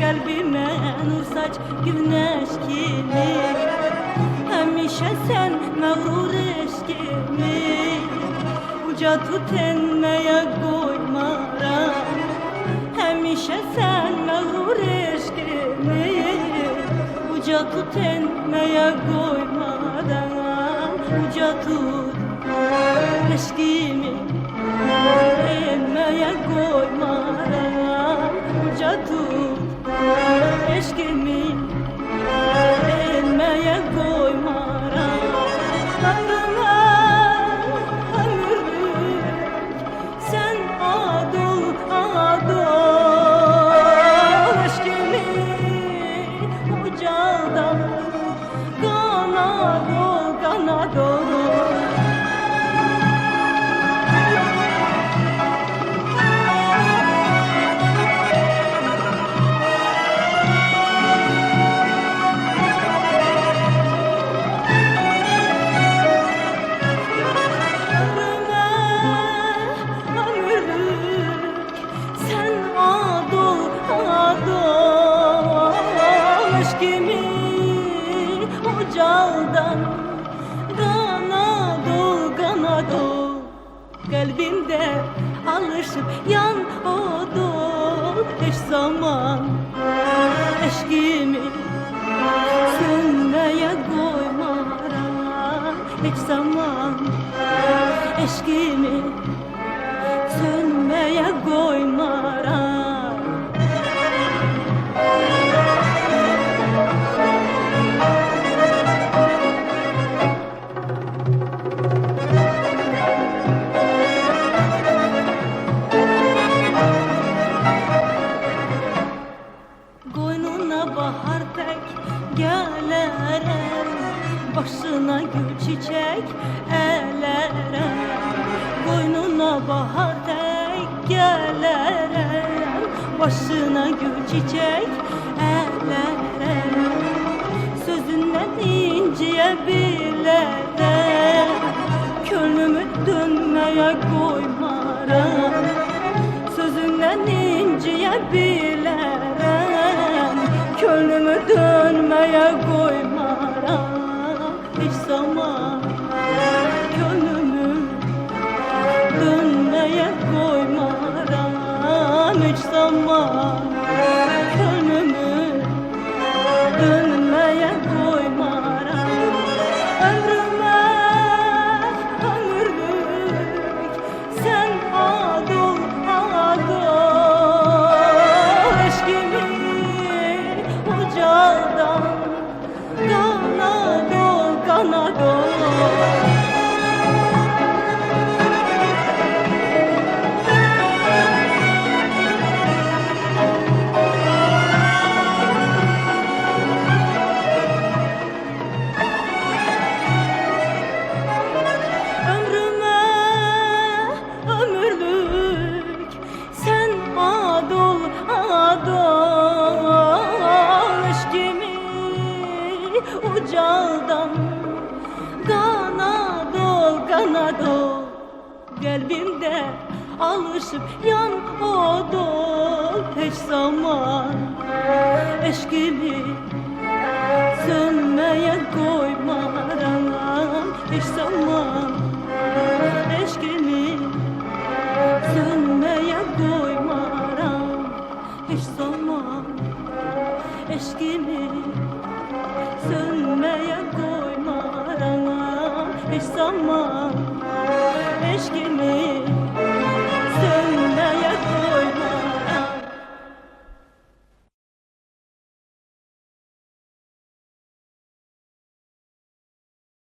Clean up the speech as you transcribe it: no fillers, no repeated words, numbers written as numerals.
kalbime nur saç güneş gibi. Həmişə sən məğrur eşqimi uca tut enməyə qoymaram. Həmişə sən məğrur eşqimi uca tut enməyə qoymaram. Uca tut eşqimi enməyə qoymaram. Uca tut eşqimi enməyə qoymaram. Ömrümə ömürlük sən ad ol, ad ol. Eşqimi ucaldan qanad ol, qanad ol. Ucaldan qanad ol, qanad ol. Qəlbimdə alışıb yan od ol. Heç zaman eşqimi sönməyə qoymaram. Heç zaman eşqimi sönməyə qoymaram. Bahar tək gələrəm, başına gül çiçək ələrəm. Qoynuna bahar tək gələrəm, başına gül çiçək ələrəm. Sözündən inciyə bilərəm, könlümü dönməyə qoymaram. Sözündən inciyə bilərəm, könlümü dönməyə qoymaram. Heç zaman könlümü dönməyə qoymaram. Heç zaman könlümü dönməyə qoymaram. Ömrümə ömürlük sən ad ol, ad ol. Eşqimi ucaldan qanad ol, qanad ol. Ömrümə ömürlük sən ad ol, ad ol. Eşqimi ucaldan qanad ol, qanad ol. Qəlbimdə alışıb yan od ol. Heç zaman eşqimi sönməyə qoymaram. Heç zaman eşqimi sönməyə qoymaram. Heç zaman eşqimi sönməyə qoymaram. Heç zaman eşqimi